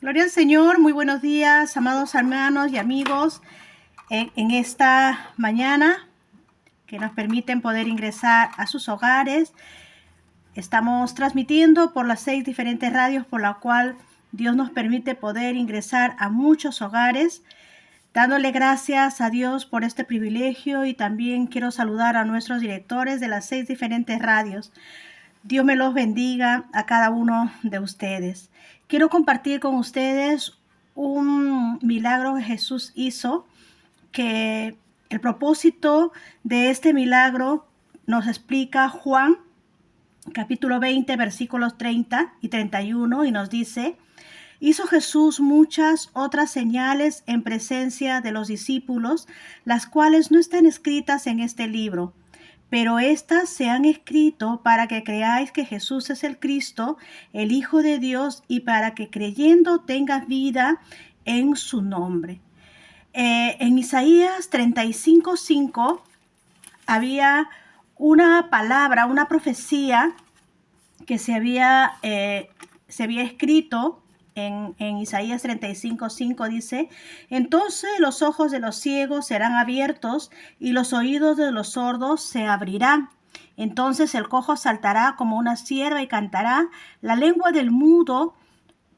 Gloria al Señor, muy buenos días, amados hermanos y amigos, en esta mañana que nos permiten poder ingresar a sus hogares. Estamos transmitiendo por las 6 diferentes radios por la cual Dios nos permite poder ingresar a muchos hogares, dándole gracias a Dios por este privilegio, y también quiero saludar a nuestros directores de las 6 diferentes radios. Dios me los bendiga a cada uno de ustedes. Quiero compartir con ustedes un milagro que Jesús hizo, que el propósito de este milagro nos explica Juan, capítulo 20, versículos 30 y 31, y nos dice: hizo Jesús muchas otras señales en presencia de los discípulos, las cuales no están escritas en este libro. Pero estas se han escrito para que creáis que Jesús es el Cristo, el Hijo de Dios, y para que creyendo tengas vida en su nombre. En Isaías 35:5 había una palabra, una profecía que se había escrito en Isaías 35:5. Dice: entonces los ojos de los ciegos serán abiertos y los oídos de los sordos se abrirán. Entonces el cojo saltará como una cierva y cantará, la lengua del mudo,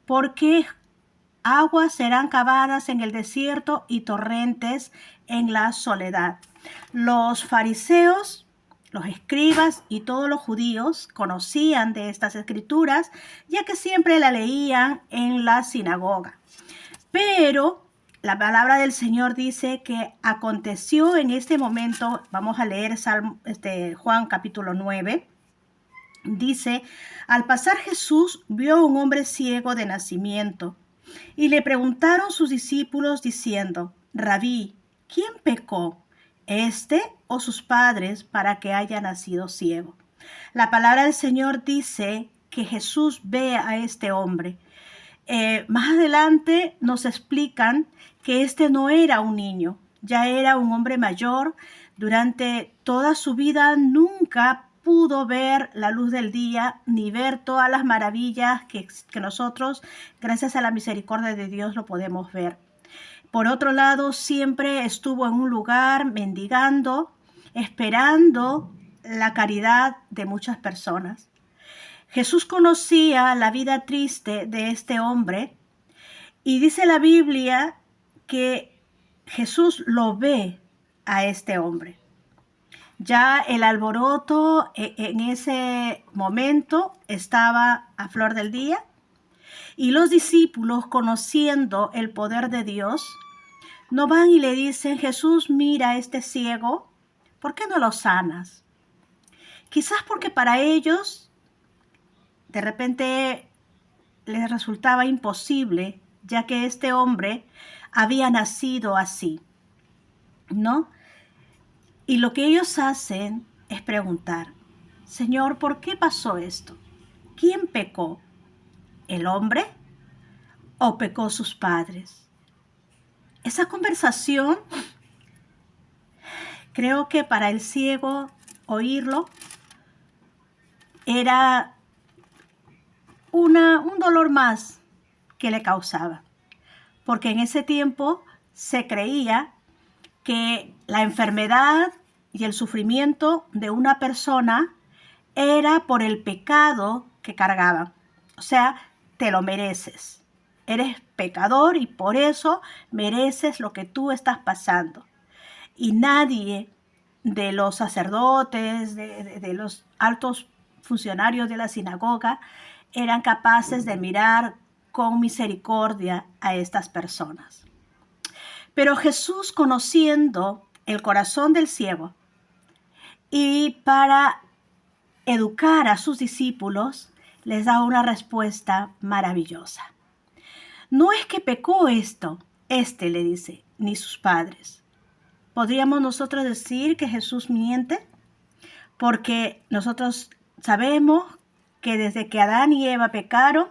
porque aguas serán cavadas en el desierto y torrentes en la soledad. Los fariseos, los escribas y todos los judíos conocían de estas escrituras, ya que siempre la leían en la sinagoga. Pero la palabra del Señor dice que aconteció en este momento. Vamos a leer Juan capítulo 9. Dice: al pasar Jesús vio a un hombre ciego de nacimiento, y le preguntaron sus discípulos diciendo: Rabí, ¿quién pecó, este o sus padres, para que haya nacido ciego? La palabra del Señor dice que Jesús ve a este hombre. Más adelante nos explican que este no era un niño, ya era un hombre mayor. Durante toda su vida nunca pudo ver la luz del día, ni ver todas las maravillas que nosotros, gracias a la misericordia de Dios, lo podemos ver. Por otro lado, siempre estuvo en un lugar mendigando, esperando la caridad de muchas personas. Jesús conocía la vida triste de este hombre, y dice la Biblia que Jesús lo ve a este hombre. Ya el alboroto en ese momento estaba a flor del día, y los discípulos, conociendo el poder de Dios, no van y le dicen: Jesús, mira a este ciego, ¿por qué no lo sanas? Quizás porque para ellos de repente les resultaba imposible, ya que este hombre había nacido así, ¿no? Y lo que ellos hacen es preguntar: Señor, ¿por qué pasó esto? ¿Quién pecó? ¿El hombre o pecó sus padres? Esa conversación, creo que para el ciego oírlo era un dolor más que le causaba, porque en ese tiempo se creía que la enfermedad y el sufrimiento de una persona era por el pecado que cargaba. O sea, te lo mereces. Eres pecador y por eso mereces lo que tú estás pasando. Y nadie de los sacerdotes, de los altos funcionarios de la sinagoga, eran capaces de mirar con misericordia a estas personas. Pero Jesús, conociendo el corazón del ciego, y para educar a sus discípulos, les da una respuesta maravillosa. No es que pecó este le dice, ni sus padres. ¿Podríamos nosotros decir que Jesús miente? Porque nosotros sabemos que desde que Adán y Eva pecaron,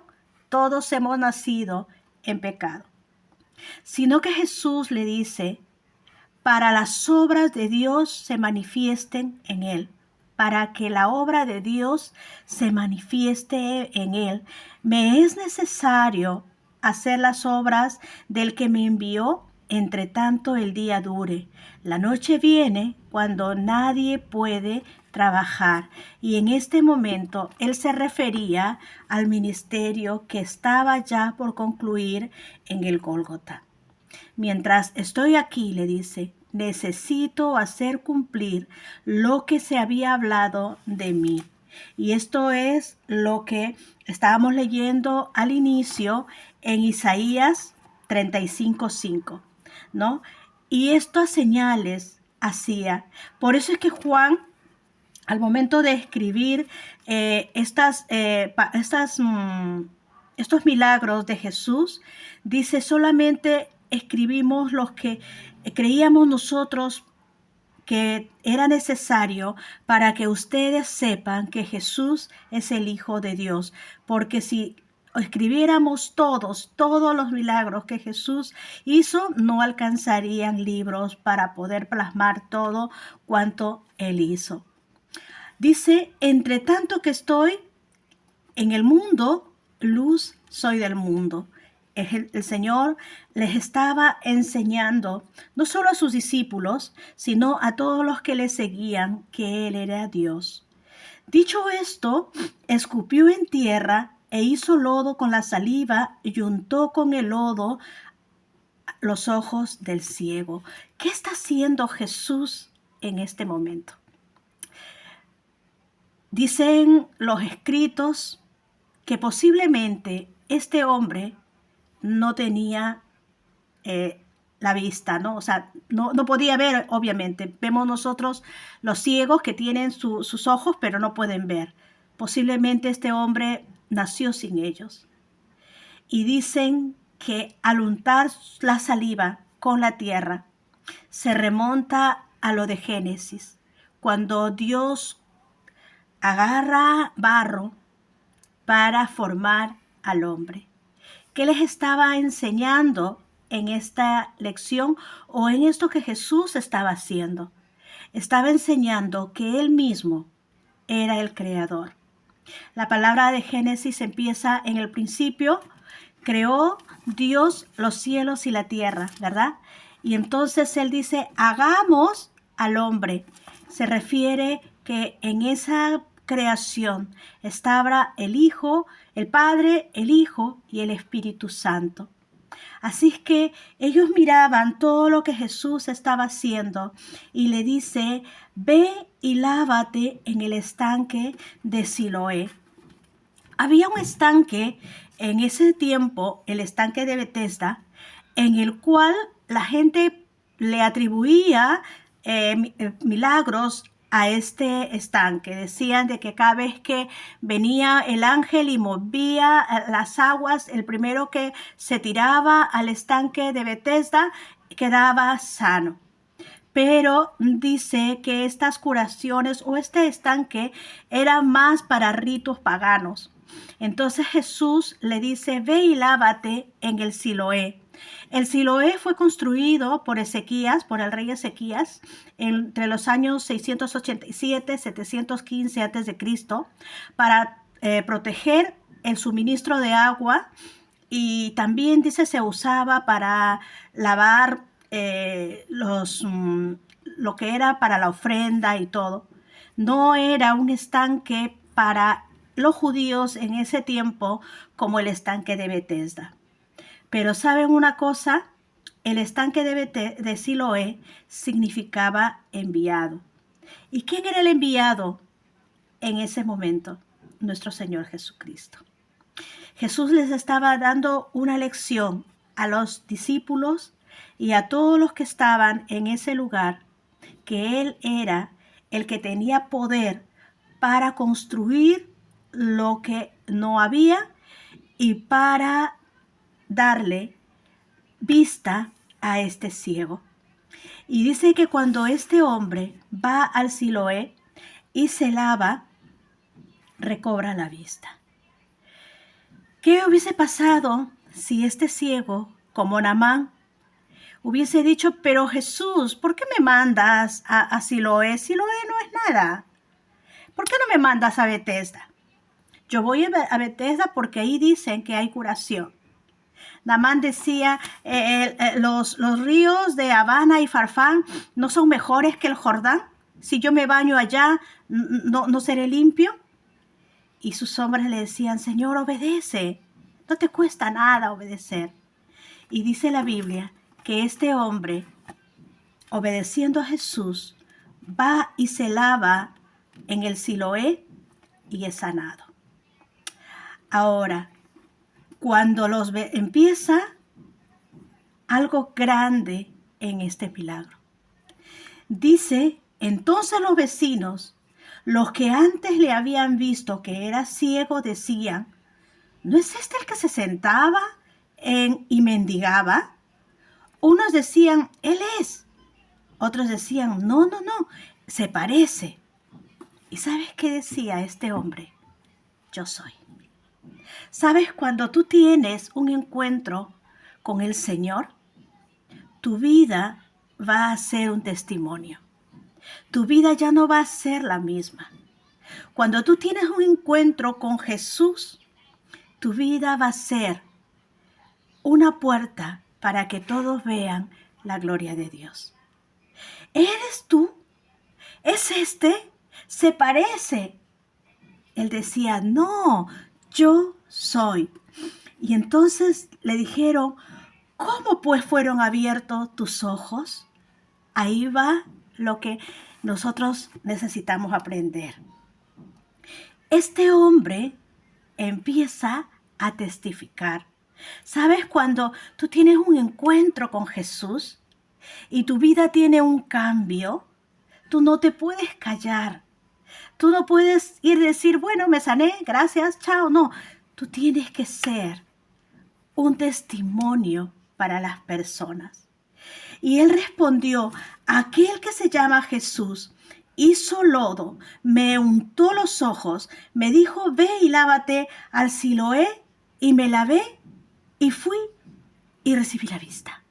todos hemos nacido en pecado. Sino que Jesús le dice: para las obras de Dios se manifiesten en él. Para que la obra de Dios se manifieste en él, me es necesario hacer las obras del que me envió, entre tanto el día dure. La noche viene cuando nadie puede trabajar. Y en este momento él se refería al ministerio que estaba ya por concluir en el Gólgota. Mientras estoy aquí, le dice, necesito hacer cumplir lo que se había hablado de mí. Y esto es lo que estábamos leyendo al inicio en Isaías 35:5, ¿no? Y estas señales hacía. Por eso es que Juan, al momento de escribir estos milagros de Jesús, dice: solamente escribimos los que creíamos nosotros que era necesario para que ustedes sepan que Jesús es el Hijo de Dios. Porque si escribiéramos todos los milagros que Jesús hizo, no alcanzarían libros para poder plasmar todo cuanto Él hizo. Dice: entre tanto que estoy en el mundo, luz soy del mundo. El Señor les estaba enseñando, no solo a sus discípulos, sino a todos los que le seguían, que Él era Dios. Dicho esto, escupió en tierra e hizo lodo con la saliva y untó con el lodo los ojos del ciego. ¿Qué está haciendo Jesús en este momento? Dicen los escritos que posiblemente este hombre no tenía la vista, ¿no? O sea, no podía ver, obviamente. Vemos nosotros los ciegos que tienen sus ojos, pero no pueden ver. Posiblemente este hombre nació sin ellos. Y dicen que al untar la saliva con la tierra, se remonta a lo de Génesis, cuando Dios agarra barro para formar al hombre. ¿Qué les estaba enseñando en esta lección o en esto que Jesús estaba haciendo? Estaba enseñando que Él mismo era el creador. La palabra de Génesis empieza en el principio: creó Dios los cielos y la tierra, ¿verdad? Y entonces Él dice: hagamos al hombre. Se refiere que en esa creación estaba el Hijo, el Padre, el Hijo y el Espíritu Santo. Así es que ellos miraban todo lo que Jesús estaba haciendo y le dice: ve y lávate en el estanque de Siloé. Había un estanque en ese tiempo, el estanque de Betesda, en el cual la gente le atribuía milagros a este estanque. Decían de que cada vez que venía el ángel y movía las aguas, el primero que se tiraba al estanque de Betesda quedaba sano. Pero dice que estas curaciones o este estanque era más para ritos paganos. Entonces Jesús le dice: ve y lávate en el Siloé. El Siloé fue construido por Ezequías, por el rey Ezequías, entre los años 687 y 715 a.C., para proteger el suministro de agua, y también dice se usaba para lavar lo que era para la ofrenda y todo. No era un estanque para los judíos en ese tiempo como el estanque de Betesda. Pero ¿saben una cosa? El estanque de Siloé significaba enviado. ¿Y quién era el enviado en ese momento? Nuestro Señor Jesucristo. Jesús les estaba dando una lección a los discípulos y a todos los que estaban en ese lugar, que Él era el que tenía poder para construir lo que no había y para darle vista a este ciego. Y dice que cuando este hombre va al Siloé y se lava, recobra la vista. ¿Qué hubiese pasado si este ciego, como Naamán, hubiese dicho: pero Jesús, ¿por qué me mandas a Siloé? Siloé no es nada. ¿Por qué no me mandas a Betesda? Yo voy a Betesda porque ahí dicen que hay curación. Naamán decía, los ríos de Habana y Farfán no son mejores que el Jordán. Si yo me baño allá, no seré limpio. Y sus hombres le decían, Señor, obedece. No te cuesta nada obedecer. Y dice la Biblia que este hombre, obedeciendo a Jesús, va y se lava en el Siloé y es sanado. Ahora, cuando empieza algo grande en este milagro. Dice, entonces los vecinos, los que antes le habían visto que era ciego, decían, ¿no es este el que se sentaba y mendigaba? Unos decían, él es. Otros decían, no, se parece. ¿Y sabes qué decía este hombre? Yo soy. ¿Sabes? Cuando tú tienes un encuentro con el Señor, tu vida va a ser un testimonio. Tu vida ya no va a ser la misma. Cuando tú tienes un encuentro con Jesús, tu vida va a ser una puerta para que todos vean la gloria de Dios. ¿Eres tú? ¿Es este? ¿Se parece? Él decía, no, yo soy. Y entonces le dijeron, ¿cómo pues fueron abiertos tus ojos? Ahí va lo que nosotros necesitamos aprender. Este hombre empieza a testificar. ¿Sabes? Cuando tú tienes un encuentro con Jesús y tu vida tiene un cambio, tú no te puedes callar. Tú no puedes ir a decir, bueno, me sané, gracias, chao. No, tú tienes que ser un testimonio para las personas. Y él respondió, aquel que se llama Jesús hizo lodo, me untó los ojos, me dijo, ve y lávate al Siloé, y me lavé y fui y recibí la vista.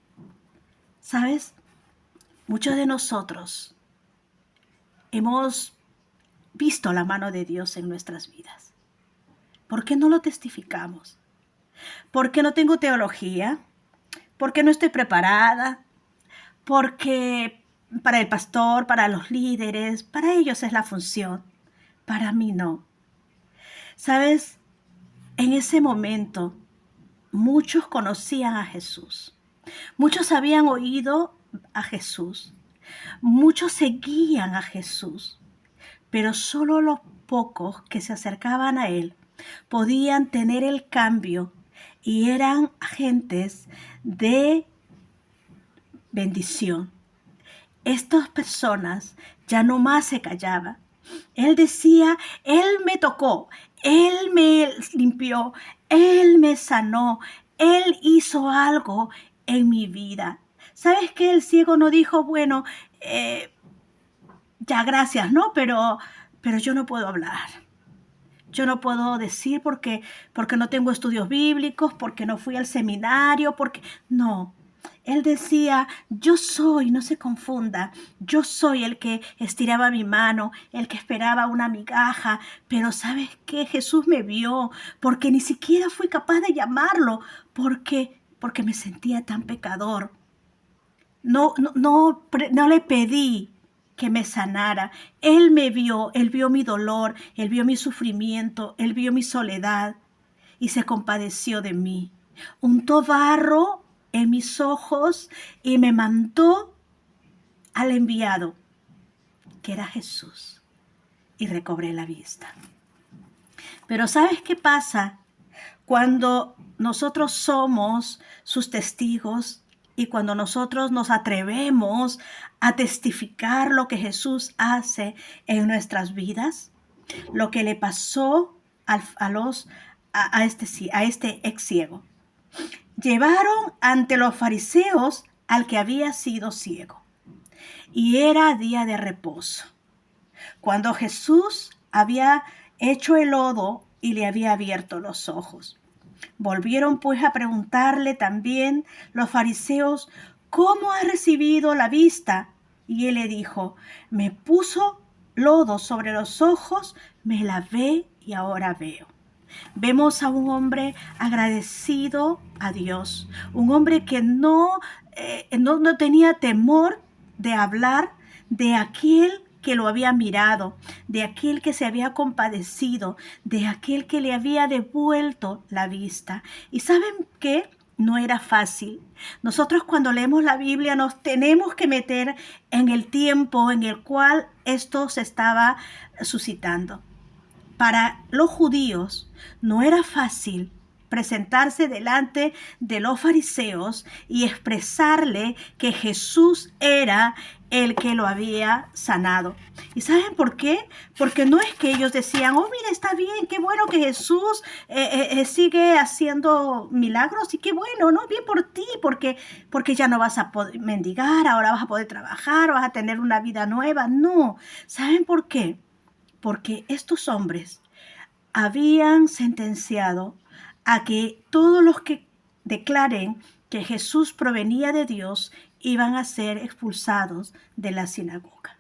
¿Sabes? Muchos de nosotros hemos visto la mano de Dios en nuestras vidas. ¿Por qué no lo testificamos? ¿Por qué no tengo teología? ¿Por qué no estoy preparada? Porque para el pastor, para los líderes, para ellos es la función. Para mí no. ¿Sabes? En ese momento, muchos conocían a Jesús. Muchos habían oído a Jesús. Muchos seguían a Jesús. Pero solo los pocos que se acercaban a él podían tener el cambio y eran agentes de bendición. Estas personas ya no más se callaban. Él decía, Él me tocó, Él me limpió, Él me sanó, Él hizo algo en mi vida. ¿Sabes qué? El ciego no dijo, bueno, ya gracias, ¿no? Pero yo no puedo hablar. Yo no puedo decir porque no tengo estudios bíblicos, porque no fui al seminario, porque no. Él decía, yo soy, no se confunda, yo soy el que estiraba mi mano, el que esperaba una migaja, pero ¿sabes qué? Jesús me vio, porque ni siquiera fui capaz de llamarlo, porque me sentía tan pecador. No le pedí que me sanara. Él me vio, Él vio mi dolor, Él vio mi sufrimiento, Él vio mi soledad y se compadeció de mí. Untó barro en mis ojos y me mandó al enviado, que era Jesús, y recobré la vista. Pero ¿sabes qué pasa? Cuando nosotros somos sus testigos y cuando nosotros nos atrevemos a testificar lo que Jesús hace en nuestras vidas, lo que le pasó a este ex ciego. Llevaron ante los fariseos al que había sido ciego, y era día de reposo, cuando Jesús había hecho el lodo y le había abierto los ojos. Volvieron pues a preguntarle también los fariseos, ¿cómo has recibido la vista? Y él le dijo, me puso lodo sobre los ojos, me lavé y ahora veo. Vemos a un hombre agradecido a Dios, un hombre que no tenía temor de hablar de aquel que lo había mirado, de aquel que se había compadecido, de aquel que le había devuelto la vista. ¿Y saben qué? No era fácil. Nosotros cuando leemos la Biblia nos tenemos que meter en el tiempo en el cual esto se estaba suscitando. Para los judíos no era fácil presentarse delante de los fariseos y expresarle que Jesús era el que lo había sanado. ¿Y saben por qué? Porque no es que ellos decían, oh, mira, está bien, qué bueno que Jesús sigue haciendo milagros y qué bueno, ¿no? Bien por ti, porque ya no vas a poder mendigar, ahora vas a poder trabajar, vas a tener una vida nueva. No, ¿saben por qué? Porque estos hombres habían sentenciado a que todos los que declaren que Jesús provenía de Dios iban a ser expulsados de la sinagoga.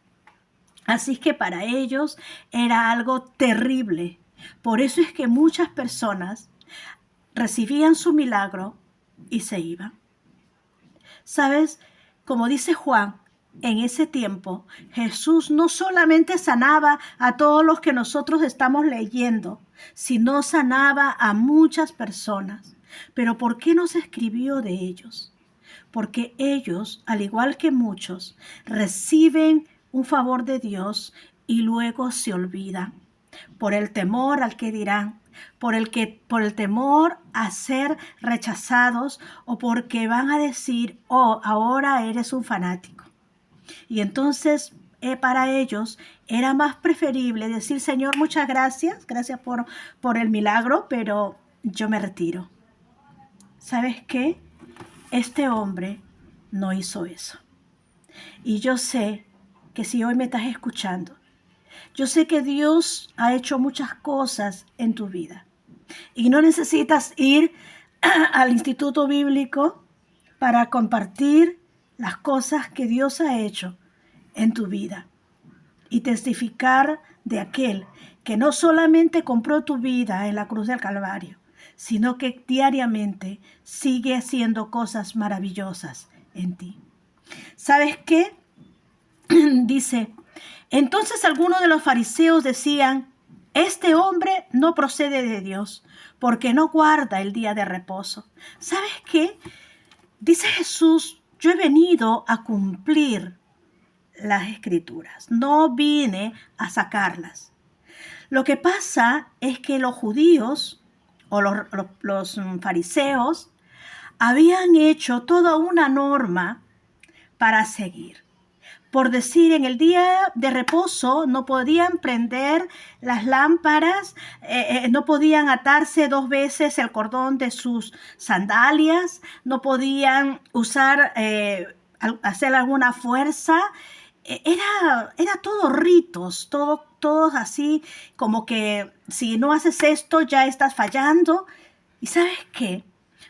Así que para ellos era algo terrible. Por eso es que muchas personas recibían su milagro y se iban. ¿Sabes? Como dice Juan, en ese tiempo Jesús no solamente sanaba a todos los que nosotros estamos leyendo, sino sanaba a muchas personas. Pero ¿por qué no se escribió de ellos? Porque ellos, al igual que muchos, reciben un favor de Dios y luego se olvidan por el temor al que dirán, por el temor a ser rechazados o porque van a decir, oh, ahora eres un fanático. Y entonces para ellos era más preferible decir, Señor, muchas gracias por el milagro, pero yo me retiro. ¿Sabes qué? Este hombre no hizo eso. Y yo sé que si hoy me estás escuchando, yo sé que Dios ha hecho muchas cosas en tu vida y no necesitas ir al instituto bíblico para compartir las cosas que Dios ha hecho en tu vida y testificar de aquel que no solamente compró tu vida en la cruz del Calvario, sino que diariamente sigue haciendo cosas maravillosas en ti. ¿Sabes qué? Dice, entonces algunos de los fariseos decían, este hombre no procede de Dios, porque no guarda el día de reposo. ¿Sabes qué? Dice Jesús, yo he venido a cumplir las escrituras, no vine a sacarlas. Lo que pasa es que los judíos o los fariseos habían hecho toda una norma para seguir. Por decir, en el día de reposo no podían prender las lámparas, no podían atarse 2 veces el cordón de sus sandalias, no podían usar, hacer alguna fuerza. Era todo ritos, todos así, como que si no haces esto ya estás fallando. ¿Y sabes qué?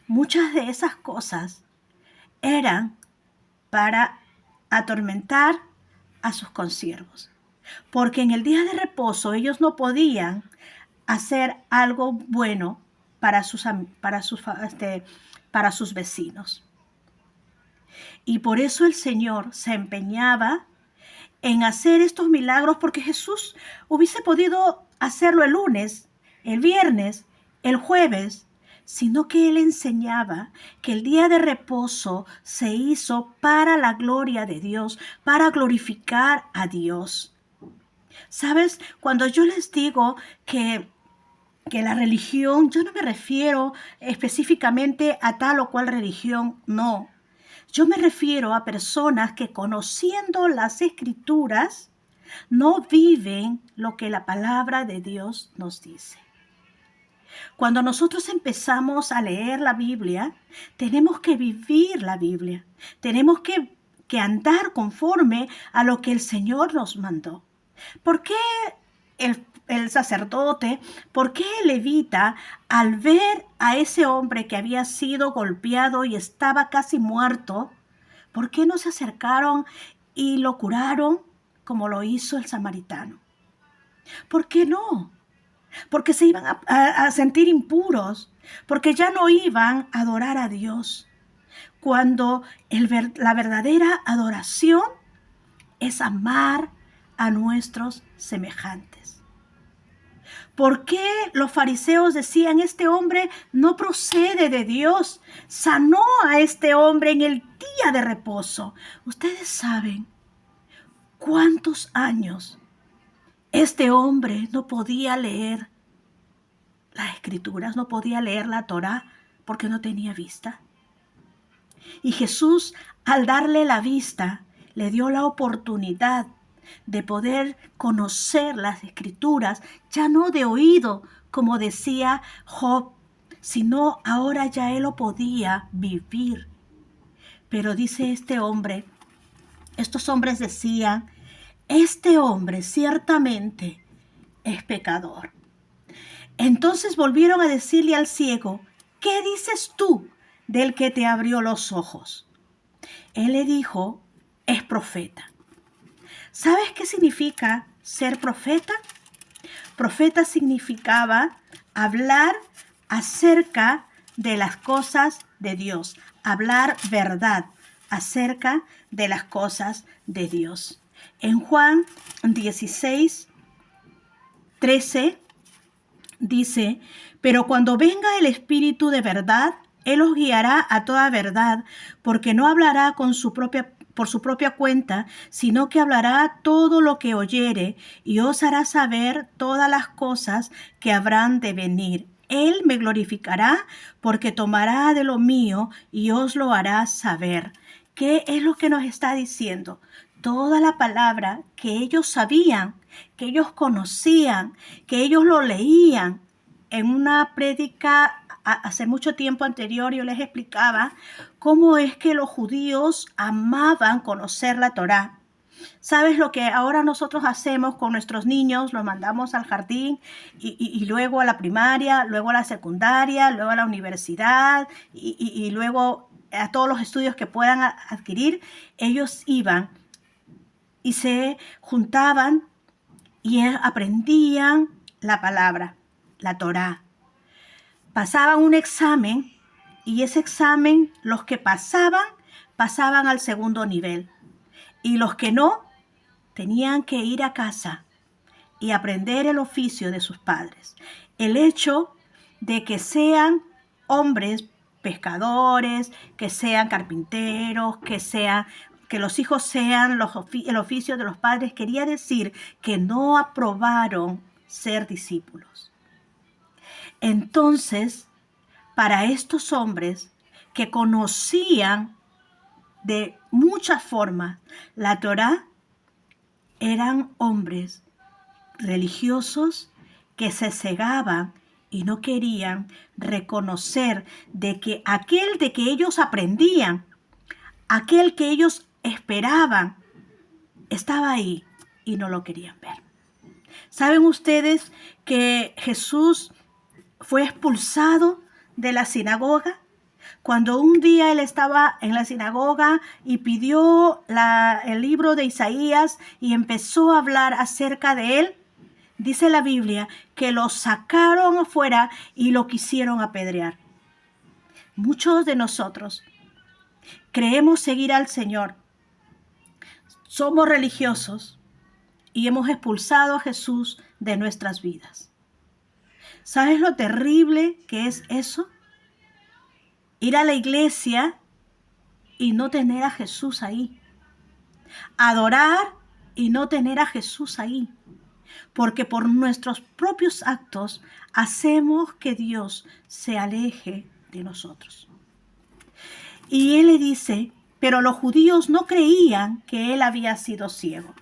Muchas de esas cosas eran para atormentar a sus consiervos, porque en el día de reposo ellos no podían hacer algo bueno para sus vecinos. Y por eso el Señor se empeñaba en hacer estos milagros, porque Jesús hubiese podido hacerlo el lunes, el viernes, el jueves, sino que Él enseñaba que el día de reposo se hizo para la gloria de Dios, para glorificar a Dios. ¿Sabes? Cuando yo les digo que la religión, yo no me refiero específicamente a tal o cual religión, no. Yo me refiero a personas que conociendo las escrituras no viven lo que la palabra de Dios nos dice. Cuando nosotros empezamos a leer la Biblia, tenemos que vivir la Biblia. Tenemos que andar conforme a lo que el Señor nos mandó. ¿Por qué el sacerdote, por qué el levita, al ver a ese hombre que había sido golpeado y estaba casi muerto, por qué no se acercaron y lo curaron como lo hizo el samaritano? ¿Por qué no? porque se iban a sentir impuros, porque ya no iban a adorar a Dios. Cuando la verdadera adoración es amar a nuestros semejantes. ¿Por qué los fariseos decían, este hombre no procede de Dios? Sanó a este hombre en el día de reposo. Ustedes saben cuántos años este hombre no podía leer las escrituras, no podía leer la Torá porque no tenía vista. Y Jesús, al darle la vista, le dio la oportunidad de poder conocer las escrituras, ya no de oído, como decía Job, sino ahora ya él lo podía vivir. Pero dice estos hombres decían, este hombre ciertamente es pecador. Entonces volvieron a decirle al ciego, ¿qué dices tú del que te abrió los ojos? Él le dijo, es profeta. ¿Sabes qué significa ser profeta? Profeta significaba hablar acerca de las cosas de Dios, hablar verdad acerca de las cosas de Dios. En Juan 16:13 dice, pero cuando venga el Espíritu de verdad, Él os guiará a toda verdad, porque no hablará por su propia cuenta, sino que hablará todo lo que oyere y os hará saber todas las cosas que habrán de venir. Él me glorificará porque tomará de lo mío y os lo hará saber. ¿Qué es lo que nos está diciendo? Toda la palabra que ellos sabían, que ellos conocían, que ellos lo leían. En una prédica hace mucho tiempo anterior yo les explicaba cómo es que los judíos amaban conocer la Torá. ¿Sabes lo que ahora nosotros hacemos con nuestros niños? Los mandamos al jardín y luego a la primaria, luego a la secundaria, luego a la universidad y luego a todos los estudios que puedan adquirir. Ellos iban y se juntaban y aprendían la palabra, la Torá. Pasaban un examen y ese examen, los que pasaban al segundo nivel. Y los que no, tenían que ir a casa y aprender el oficio de sus padres. El hecho de que sean hombres pescadores, que sean carpinteros, que los hijos sean el oficio de los padres, quería decir que no aprobaron ser discípulos. Entonces, para estos hombres que conocían de muchas formas la Torá, eran hombres religiosos que se cegaban y no querían reconocer de que aquel de que ellos aprendían, aquel que ellos esperaban, estaba ahí y no lo querían ver. ¿Saben ustedes que Jesús fue expulsado de la sinagoga? Cuando un día él estaba en la sinagoga y pidió el libro de Isaías y empezó a hablar acerca de él, dice la Biblia que lo sacaron afuera y lo quisieron apedrear. Muchos de nosotros creemos seguir al Señor, somos religiosos y hemos expulsado a Jesús de nuestras vidas. ¿Sabes lo terrible que es eso? Ir a la iglesia y no tener a Jesús ahí. Adorar y no tener a Jesús ahí. Porque por nuestros propios actos hacemos que Dios se aleje de nosotros. Y él le dice, pero los judíos no creían que él había sido ciego.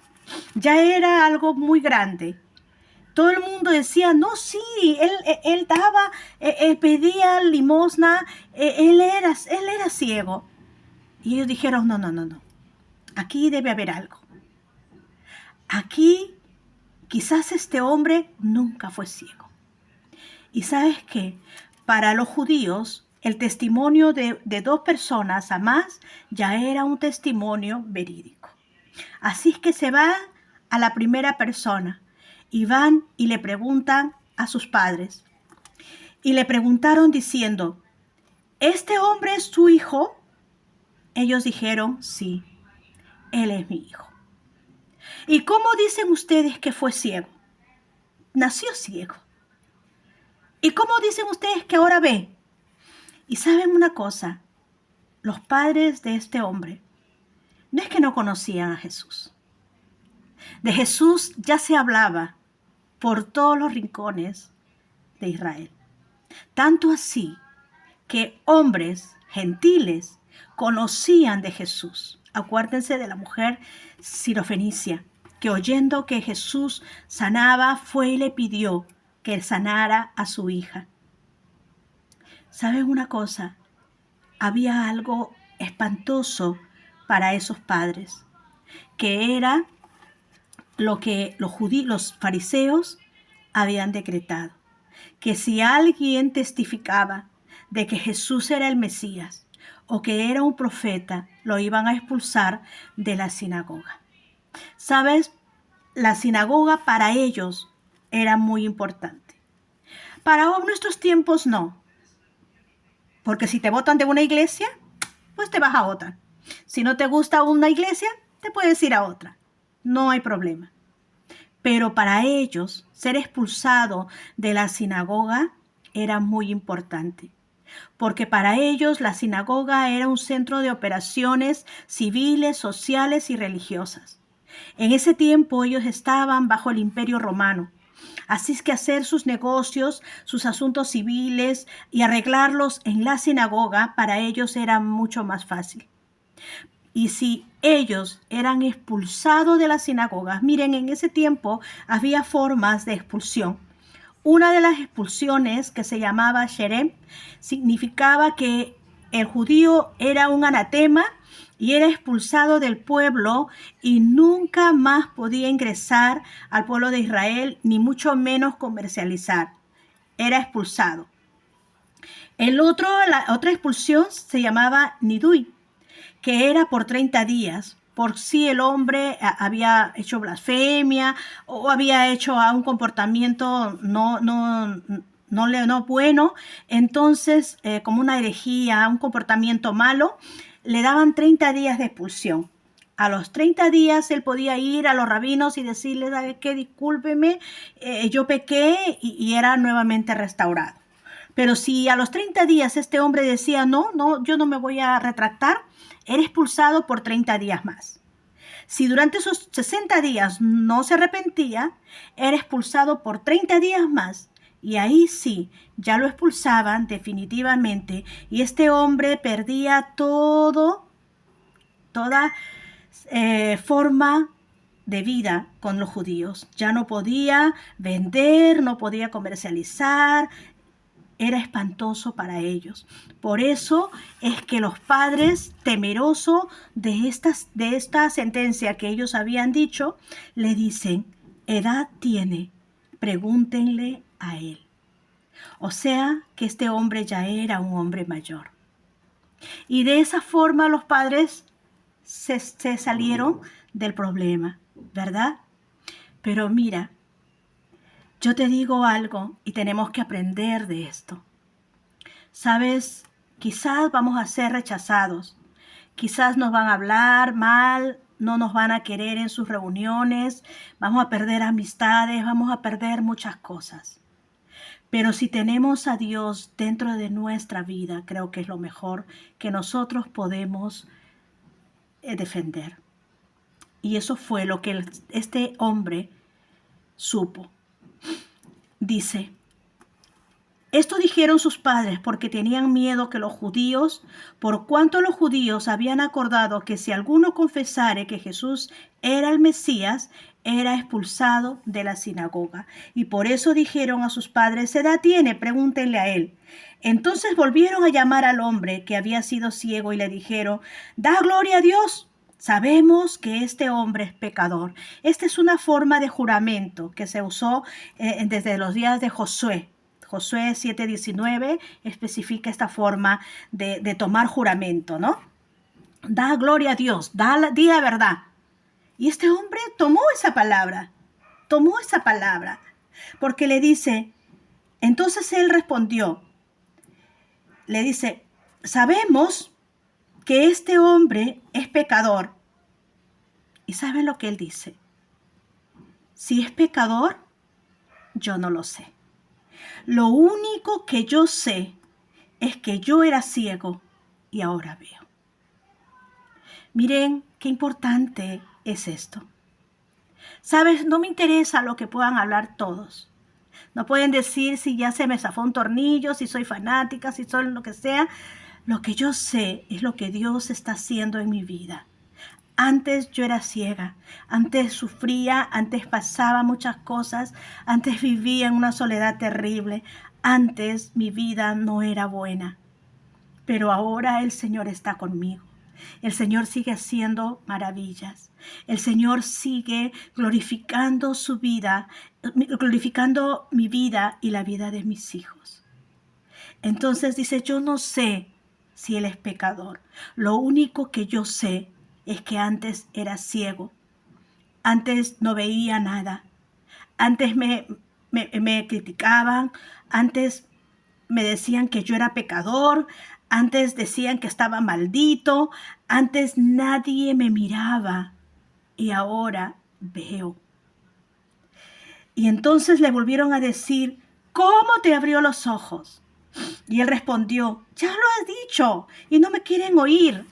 Ya era algo muy grande. Todo el mundo decía, no, sí, él daba, él pedía limosna, él era ciego. Y ellos dijeron, no, aquí debe haber algo. Aquí quizás este hombre nunca fue ciego. Y ¿sabes qué? Para los judíos, el testimonio de dos personas a más ya era un testimonio verídico. Así es que se va a la primera persona y van y le preguntan a sus padres y le preguntaron diciendo, ¿este hombre es tu hijo? Ellos dijeron, sí, él es mi hijo. ¿Y cómo dicen ustedes que fue ciego? Nació ciego. ¿Y cómo dicen ustedes que ahora ve? Y saben una cosa, los padres de este hombre no es que no conocían a Jesús. De Jesús ya se hablaba por todos los rincones de Israel. Tanto así que hombres gentiles conocían de Jesús. Acuérdense de la mujer sirofenicia, que oyendo que Jesús sanaba, fue y le pidió que sanara a su hija. ¿Saben una cosa? Había algo espantoso para esos padres, que era lo que los fariseos habían decretado, que si alguien testificaba de que Jesús era el Mesías o que era un profeta, lo iban a expulsar de la sinagoga. ¿Sabes? La sinagoga para ellos era muy importante. Para nuestros tiempos no, porque si te botan de una iglesia, pues te vas a otra. Si no te gusta una iglesia, te puedes ir a otra. No hay problema. Pero para ellos, ser expulsado de la sinagoga era muy importante, porque para ellos la sinagoga era un centro de operaciones civiles, sociales y religiosas. En ese tiempo ellos estaban bajo el Imperio Romano, así es que hacer sus negocios, sus asuntos civiles y arreglarlos en la sinagoga para ellos era mucho más fácil. Y si ellos eran expulsados de las sinagogas, miren, en ese tiempo había formas de expulsión. Una de las expulsiones, que se llamaba Sherem, significaba que el judío era un anatema y era expulsado del pueblo y nunca más podía ingresar al pueblo de Israel, ni mucho menos comercializar. Era expulsado. La otra expulsión se llamaba Nidui, que era por 30 días, por si el hombre había hecho blasfemia o había hecho un comportamiento no bueno, entonces como una herejía, un comportamiento malo, le daban 30 días de expulsión. A los 30 días él podía ir a los rabinos y decirle, ¿sabe qué? Discúlpeme, yo pequé, y era nuevamente restaurado. Pero si a los 30 días este hombre decía, no, yo no me voy a retractar, era expulsado por 30 días más. Si durante esos 60 días no se arrepentía, era expulsado por 30 días más. Y ahí sí, ya lo expulsaban definitivamente. Y este hombre perdía toda forma de vida con los judíos. Ya no podía vender, no podía comercializar. Era espantoso para ellos. Por eso es que los padres, temerosos de esta sentencia que ellos habían dicho, le dicen, edad tiene, pregúntenle a él. O sea que este hombre ya era un hombre mayor. Y de esa forma los padres se salieron del problema, ¿verdad? Pero mira, yo te digo algo y tenemos que aprender de esto. Sabes, quizás vamos a ser rechazados, quizás nos van a hablar mal, no nos van a querer en sus reuniones, vamos a perder amistades, vamos a perder muchas cosas. Pero si tenemos a Dios dentro de nuestra vida, creo que es lo mejor que nosotros podemos defender. Y eso fue lo que este hombre supo. Dice, esto dijeron sus padres porque tenían miedo que los judíos, por cuanto los judíos habían acordado que si alguno confesare que Jesús era el Mesías, era expulsado de la sinagoga. Y por eso dijeron a sus padres, ¿qué edad tiene? Pregúntenle a él. Entonces volvieron a llamar al hombre que había sido ciego y le dijeron, da gloria a Dios. Sabemos que este hombre es pecador. Esta es una forma de juramento que se usó desde los días de Josué. Josué 7:19 especifica esta forma de tomar juramento, ¿no? Da gloria a Dios, di la verdad. Y este hombre tomó esa palabra, porque le dice, Entonces él respondió, le dice, sabemos que este hombre es pecador. ¿Y saben lo que él dice? Si es pecador, yo no lo sé. Lo único que yo sé es que yo era ciego y ahora veo. Miren qué importante es esto. ¿Sabes? No me interesa lo que puedan hablar todos. No pueden decir si ya se me zafó un tornillo, si soy fanática, si soy lo que sea. Lo que yo sé es lo que Dios está haciendo en mi vida. Antes yo era ciega, antes sufría, antes pasaba muchas cosas, antes vivía en una soledad terrible, antes mi vida no era buena. Pero ahora el Señor está conmigo. El Señor sigue haciendo maravillas. El Señor sigue glorificando su vida, glorificando mi vida y la vida de mis hijos. Entonces dice, yo no sé si Él es pecador. Lo único que yo sé es que antes era ciego. Antes no veía nada. Antes me criticaban. Antes me decían que yo era pecador. Antes decían que estaba maldito. Antes nadie me miraba. Y ahora veo. Y entonces le volvieron a decir, ¿cómo te abrió los ojos? Y él respondió, ya lo has dicho y no me quieren oír.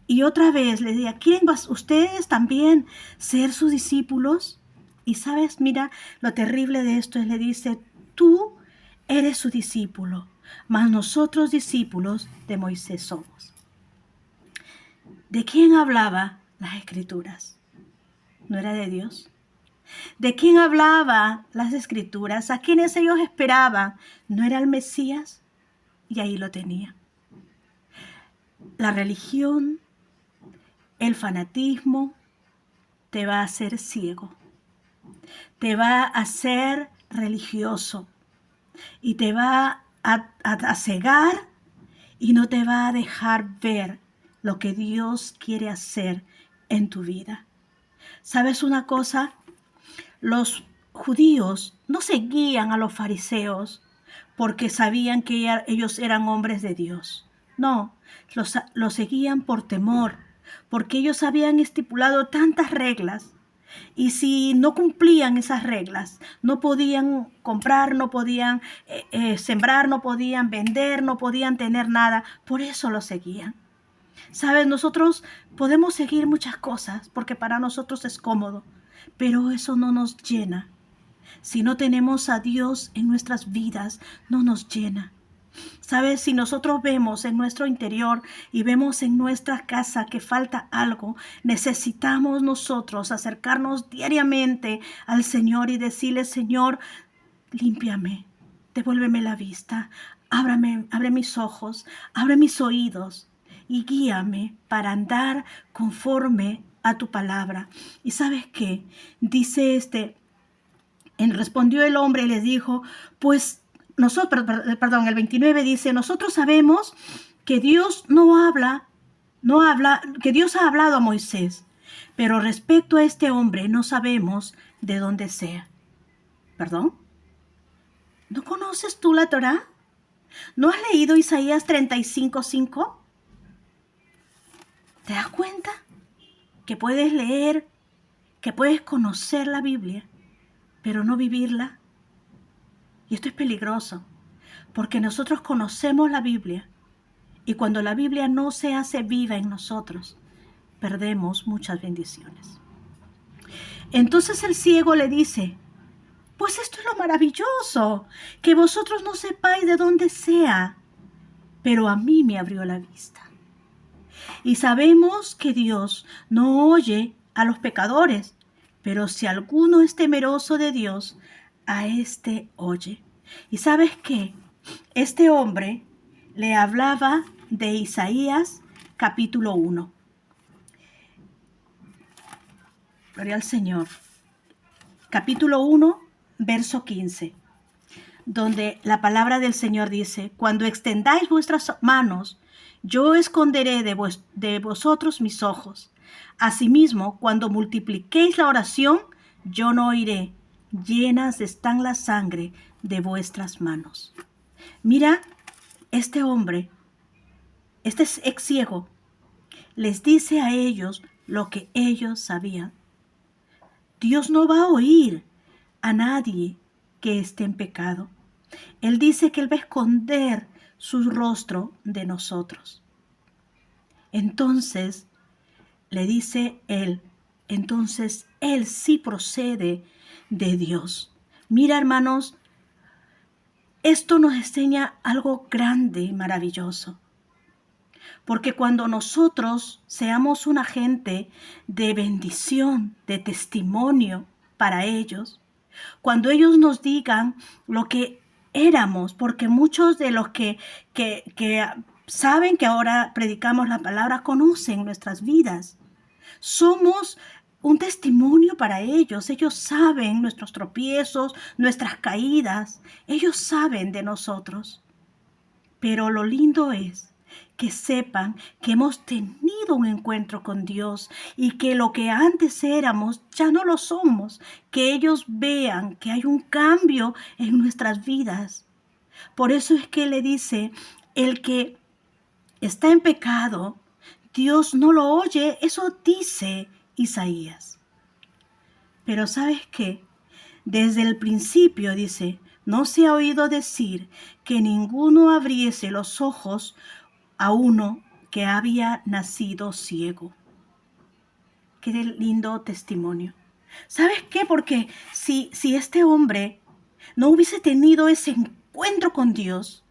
Y otra vez le decía, ¿quieren ustedes también ser sus discípulos? Y sabes, mira, lo terrible de esto es, le dice, tú eres su discípulo, mas nosotros discípulos de Moisés somos. ¿De quién hablaba las Escrituras? ¿No era de Dios? ¿De quién hablaba las Escrituras? ¿A quiénes ellos esperaban? ¿No era el Mesías? Y ahí lo tenía. La religión, el fanatismo te va a hacer ciego, te va a hacer religioso y te va a cegar y no te va a dejar ver lo que Dios quiere hacer en tu vida. ¿Sabes una cosa? Los judíos no seguían a los fariseos porque sabían que ellos eran hombres de Dios. No, los seguían por temor, porque ellos habían estipulado tantas reglas. Y si no cumplían esas reglas, no podían comprar, no podían sembrar, no podían vender, no podían tener nada. Por eso los seguían. ¿Sabes? Nosotros podemos seguir muchas cosas porque para nosotros es cómodo, pero eso no nos llena. Si no tenemos a Dios en nuestras vidas, no nos llena. ¿Sabes? Si nosotros vemos en nuestro interior y vemos en nuestra casa que falta algo, necesitamos nosotros acercarnos diariamente al Señor y decirle, Señor, límpiame, devuélveme la vista, abre mis ojos, abre mis oídos y guíame para andar conforme a tu palabra. ¿Y sabes qué? Dice respondió el hombre y les dijo, pues nosotros, perdón, el 29 dice, nosotros sabemos que Dios que Dios ha hablado a Moisés, pero respecto a este hombre no sabemos de dónde sea. ¿Perdón? ¿No conoces tú la Torá? ¿No has leído Isaías 35:5? ¿Te das cuenta? Que puedes leer, que puedes conocer la Biblia, pero no vivirla. Y esto es peligroso, porque nosotros conocemos la Biblia y cuando la Biblia no se hace viva en nosotros, perdemos muchas bendiciones. Entonces el ciego le dice, pues esto es lo maravilloso, que vosotros no sepáis de dónde sea, pero a mí me abrió la vista. Y sabemos que Dios no oye a los pecadores, pero si alguno es temeroso de Dios, a éste oye. ¿Y sabes qué? Este hombre le hablaba de Isaías capítulo 1. Gloria al Señor. Capítulo 1, verso 15, donde la palabra del Señor dice, cuando extendáis vuestras manos, yo esconderé de vosotros mis ojos. Asimismo, cuando multipliquéis la oración, yo no oiré. Llenas están la sangre de vuestras manos. Mira, este hombre, este ex ciego, les dice a ellos lo que ellos sabían. Dios no va a oír a nadie que esté en pecado. Él dice que Él va a esconder su rostro de nosotros. Entonces, le dice Él, entonces Él sí procede de Dios. Mira, hermanos, esto nos enseña algo grande y maravilloso. Porque cuando nosotros seamos un agente de bendición, de testimonio para ellos, cuando ellos nos digan lo que éramos, porque muchos de los que saben que ahora predicamos la palabra conocen nuestras vidas. Somos un testimonio para ellos. Ellos saben nuestros tropiezos, nuestras caídas. Ellos saben de nosotros. Pero lo lindo es que sepan que hemos tenido un encuentro con Dios y que lo que antes éramos ya no lo somos. Que ellos vean que hay un cambio en nuestras vidas. Por eso es que le dice, el que está en pecado, Dios no lo oye. Eso dice Isaías. Pero ¿sabes qué? Desde el principio dice, no se ha oído decir que ninguno abriese los ojos a uno que había nacido ciego. Qué lindo testimonio. ¿Sabes qué? Porque si este hombre no hubiese tenido ese encuentro con Dios,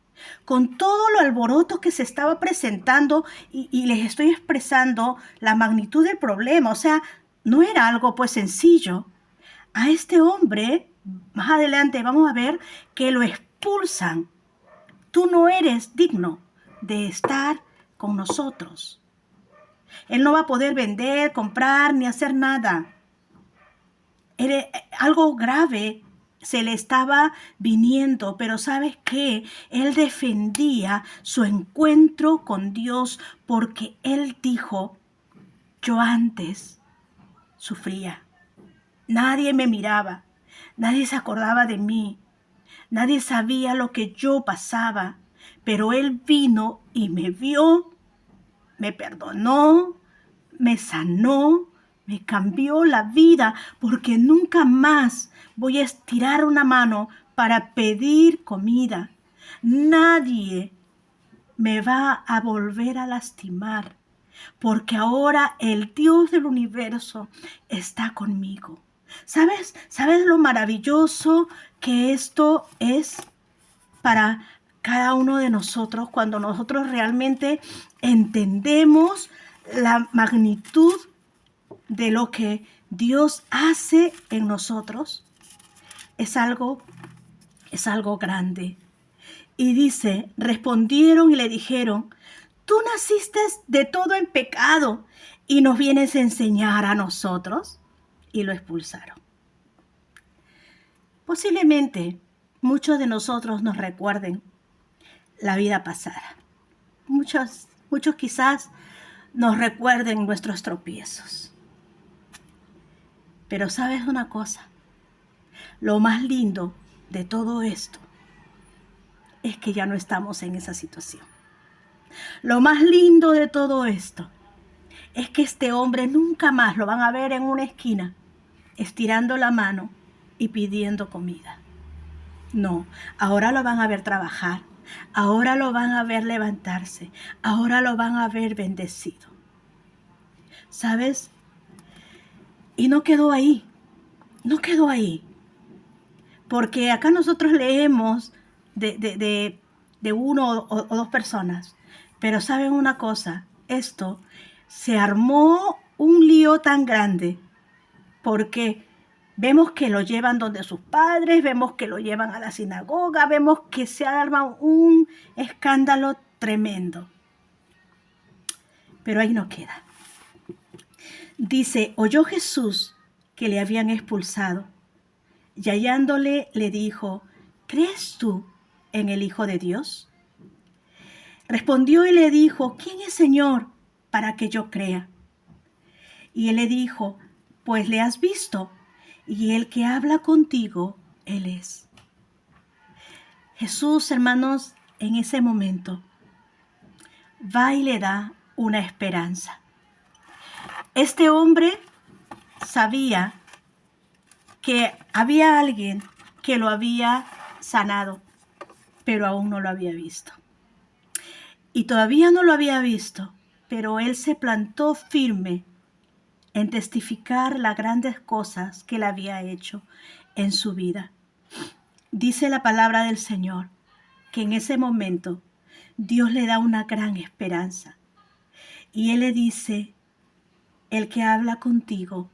con todo lo alboroto que se estaba presentando, y les estoy expresando la magnitud del problema, o sea, no era algo pues sencillo. A este hombre, más adelante vamos a ver que lo expulsan. Tú no eres digno de estar con nosotros. Él no va a poder vender, comprar, ni hacer nada. Era algo grave se le estaba viniendo, pero ¿sabes qué? Él defendía su encuentro con Dios porque él dijo, yo antes sufría. Nadie me miraba, nadie se acordaba de mí, nadie sabía lo que yo pasaba, pero Él vino y me vio, me perdonó, me sanó, me cambió la vida, porque nunca más voy a estirar una mano para pedir comida. Nadie me va a volver a lastimar, porque ahora el Dios del universo está conmigo. ¿Sabes lo maravilloso que esto es para cada uno de nosotros cuando nosotros realmente entendemos la magnitud de lo que Dios hace en nosotros? Es algo grande. Y dice, respondieron y le dijeron, tú naciste de todo en pecado y nos vienes a enseñar a nosotros. Y lo expulsaron. Posiblemente muchos de nosotros nos recuerden la vida pasada. Muchos quizás nos recuerden nuestros tropiezos. Pero ¿sabes una cosa? Lo más lindo de todo esto es que ya no estamos en esa situación. Lo más lindo de todo esto es que este hombre nunca más lo van a ver en una esquina estirando la mano y pidiendo comida. No, ahora lo van a ver trabajar, ahora lo van a ver levantarse, ahora lo van a ver bendecido. ¿Sabes? Y no quedó ahí, porque acá nosotros leemos de uno o dos personas, pero ¿saben una cosa? Esto se armó un lío tan grande porque vemos que lo llevan donde sus padres, vemos que lo llevan a la sinagoga, vemos que se arma un escándalo tremendo. Pero ahí no queda. Dice, oyó Jesús que le habían expulsado, y hallándole le dijo, ¿crees tú en el Hijo de Dios? Respondió y le dijo, ¿quién es Señor para que yo crea? Y él le dijo, pues le has visto, y el que habla contigo, él es. Jesús, hermanos, en ese momento va y le da una esperanza. Este hombre sabía que había alguien que lo había sanado, pero aún no lo había visto. Y todavía no lo había visto, pero él se plantó firme en testificar las grandes cosas que él había hecho en su vida. Dice la palabra del Señor que en ese momento Dios le da una gran esperanza. Y Él le dice, el que habla contigo,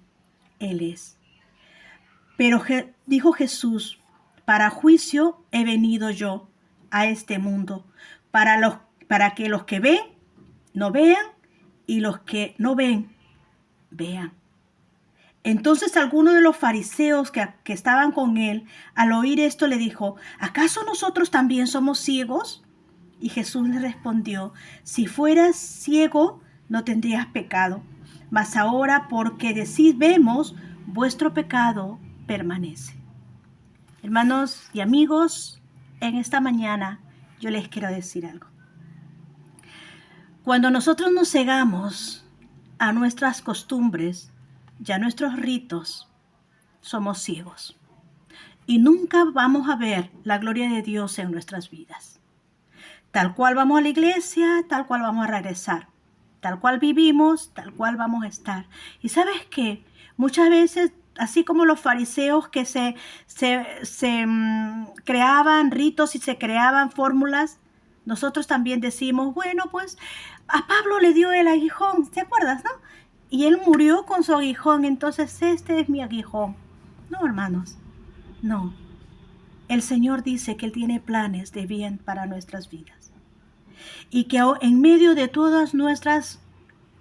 Él es. Pero dijo Jesús, para juicio he venido yo a este mundo, para que los que ven no vean y los que no ven vean. Entonces algunos de los fariseos que estaban con él, al oír esto, le dijo, ¿acaso nosotros también somos ciegos? Y Jesús le respondió, si fueras ciego, no tendrías pecado. Mas ahora, porque decís vemos, vuestro pecado permanece. Hermanos y amigos, en esta mañana yo les quiero decir algo. Cuando nosotros nos cegamos a nuestras costumbres y a nuestros ritos, somos ciegos. Y nunca vamos a ver la gloria de Dios en nuestras vidas. Tal cual vamos a la iglesia, tal cual vamos a regresar. Tal cual vivimos, tal cual vamos a estar. Y ¿sabes qué? Muchas veces, así como los fariseos que se creaban ritos y se creaban fórmulas, nosotros también decimos, bueno, pues a Pablo le dio el aguijón, ¿te acuerdas, no? Y él murió con su aguijón, entonces este es mi aguijón. No, hermanos, no. El Señor dice que Él tiene planes de bien para nuestras vidas. Y que en medio de todas nuestras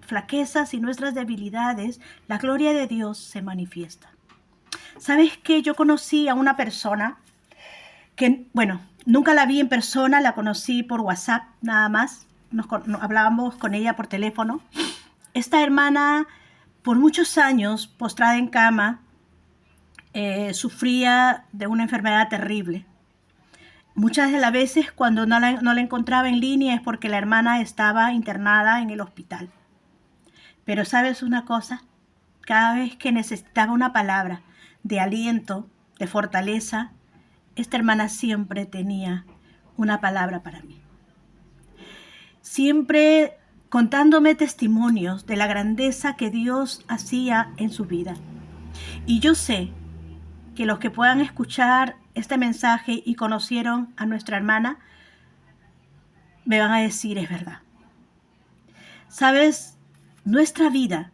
flaquezas y nuestras debilidades, la gloria de Dios se manifiesta. ¿Sabes qué? Yo conocí a una persona que, bueno, nunca la vi en persona, la conocí por WhatsApp nada más. Hablábamos con ella por teléfono. Esta hermana, por muchos años, postrada en cama, sufría de una enfermedad terrible. Muchas de las veces cuando no la encontraba en línea es porque la hermana estaba internada en el hospital. Pero ¿sabes una cosa? Cada vez que necesitaba una palabra de aliento, de fortaleza, esta hermana siempre tenía una palabra para mí. Siempre contándome testimonios de la grandeza que Dios hacía en su vida. Y yo sé que los que puedan escuchar este mensaje y conocieron a nuestra hermana, me van a decir, es verdad. ¿Sabes? Nuestra vida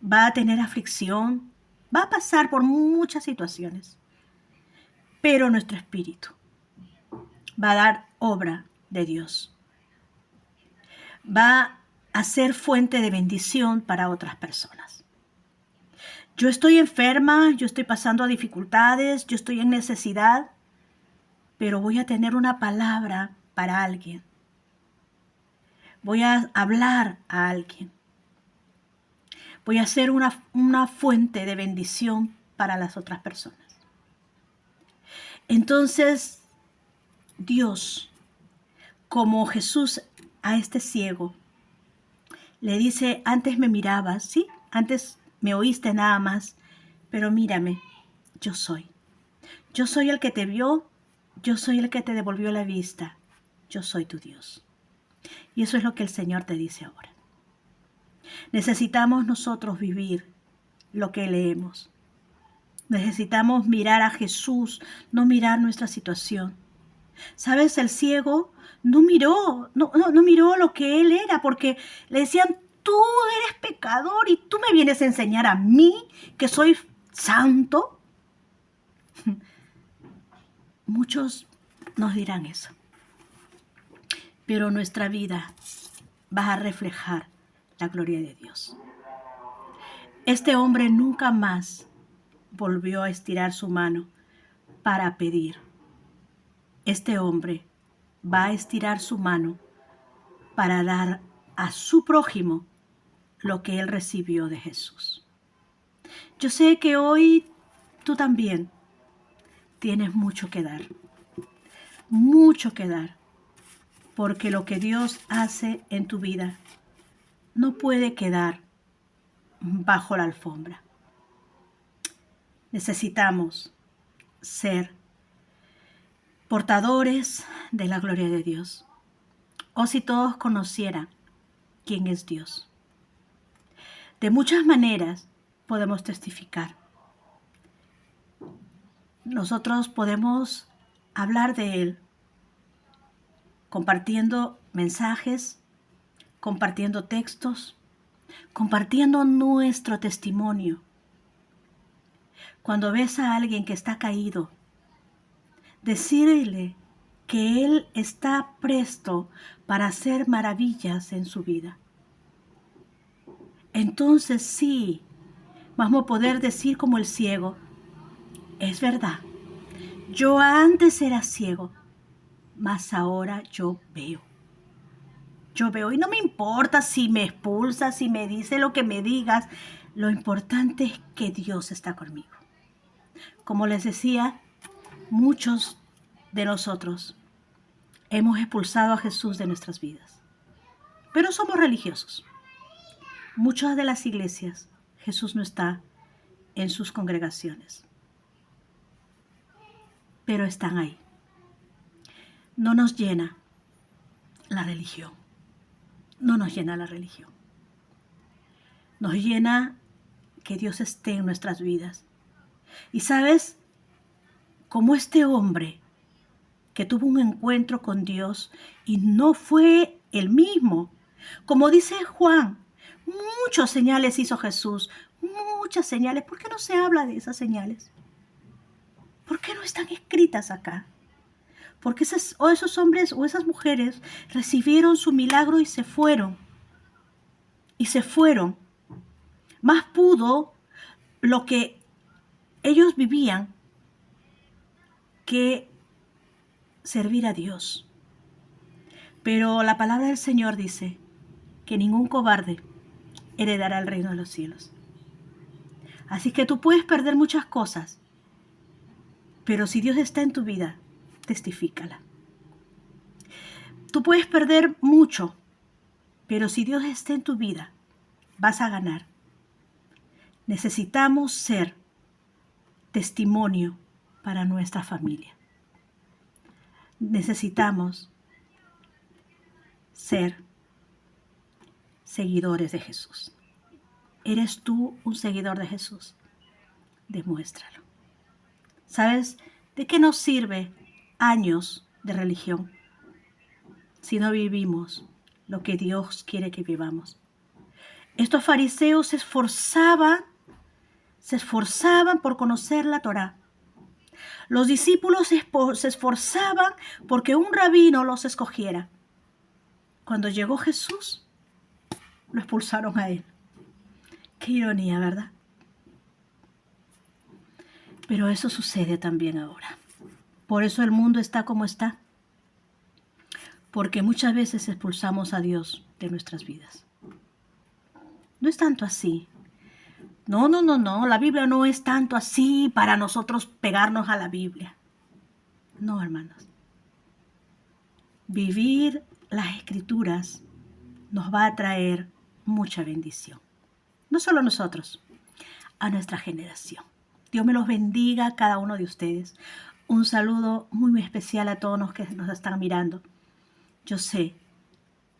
va a tener aflicción, va a pasar por muchas situaciones, pero nuestro espíritu va a dar obra de Dios. Va a ser fuente de bendición para otras personas. Yo estoy enferma, yo estoy pasando dificultades, yo estoy en necesidad, pero voy a tener una palabra para alguien. Voy a hablar a alguien. Voy a ser una fuente de bendición para las otras personas. Entonces, Dios, como Jesús a este ciego, le dice, antes me mirabas, ¿sí? Antes me oíste nada más, pero mírame, yo soy. Yo soy el que te vio, yo soy el que te devolvió la vista, yo soy tu Dios. Y eso es lo que el Señor te dice ahora. Necesitamos nosotros vivir lo que leemos. Necesitamos mirar a Jesús, no mirar nuestra situación. ¿Sabes? El ciego no miró lo que él era, porque le decían, tú eres pecador y tú me vienes a enseñar a mí que soy santo. Muchos nos dirán eso, pero nuestra vida va a reflejar la gloria de Dios. Este hombre nunca más volvió a estirar su mano para pedir. Este hombre va a estirar su mano para dar a su prójimo lo que él recibió de Jesús. Yo sé que hoy tú también tienes mucho que dar. mucho que dar, porque lo que Dios hace en tu vida no puede quedar bajo la alfombra. Necesitamos ser portadores de la gloria de Dios. O si todos conocieran quién es Dios. De muchas maneras podemos testificar. Nosotros podemos hablar de Él compartiendo mensajes, compartiendo textos, compartiendo nuestro testimonio. Cuando ves a alguien que está caído, decirle que Él está presto para hacer maravillas en su vida. Entonces sí, vamos a poder decir como el ciego, es verdad, yo antes era ciego, mas ahora yo veo. Yo veo y no me importa si me expulsas, si me dice lo que me digas, lo importante es que Dios está conmigo. Como les decía, muchos de nosotros hemos expulsado a Jesús de nuestras vidas, pero somos religiosos. Muchas de las iglesias, Jesús no está en sus congregaciones, pero están ahí. No nos llena la religión, no nos llena la religión. Nos llena que Dios esté en nuestras vidas. Y sabes, como este hombre que tuvo un encuentro con Dios y no fue el mismo, como dice Juan, muchas señales hizo Jesús, muchas señales. ¿Por qué no se habla de esas señales? ¿Por qué no están escritas acá? Porque esos hombres o esas mujeres recibieron su milagro y se fueron. Y se fueron. Más pudo lo que ellos vivían que servir a Dios. Pero la palabra del Señor dice que ningún cobarde heredará el reino de los cielos. Así que tú puedes perder muchas cosas, pero si Dios está en tu vida, testifícala. Tú puedes perder mucho, pero si Dios está en tu vida, vas a ganar. Necesitamos ser testimonio para nuestra familia. Necesitamos ser seguidores de Jesús. ¿Eres tú un seguidor de Jesús? Demuéstralo. ¿Sabes de qué nos sirve años de religión si no vivimos lo que Dios quiere que vivamos? Estos fariseos se esforzaban por conocer la Torá. Los discípulos se esforzaban porque un rabino los escogiera. Cuando llegó Jesús, lo expulsaron a él. Qué ironía, ¿verdad? Pero eso sucede también ahora. Por eso el mundo está como está. Porque muchas veces expulsamos a Dios de nuestras vidas. No es tanto así. No. La Biblia no es tanto así para nosotros pegarnos a la Biblia. No, hermanos. Vivir las Escrituras nos va a traer mucha bendición. No solo a nosotros, a nuestra generación. Dios me los bendiga a cada uno de ustedes. Un saludo muy especial a todos los que nos están mirando. Yo sé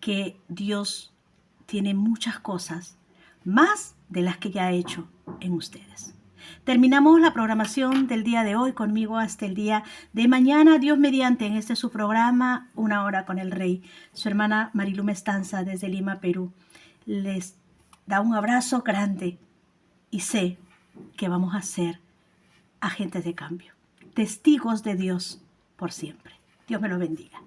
que Dios tiene muchas cosas, más de las que ya ha hecho en ustedes. Terminamos la programación del día de hoy conmigo hasta el día de mañana. Dios mediante, en este su programa, Una Hora con el Rey. Su hermana Marilu Mestanza desde Lima, Perú. Les da un abrazo grande y sé que vamos a ser agentes de cambio, testigos de Dios por siempre. Dios me lo bendiga.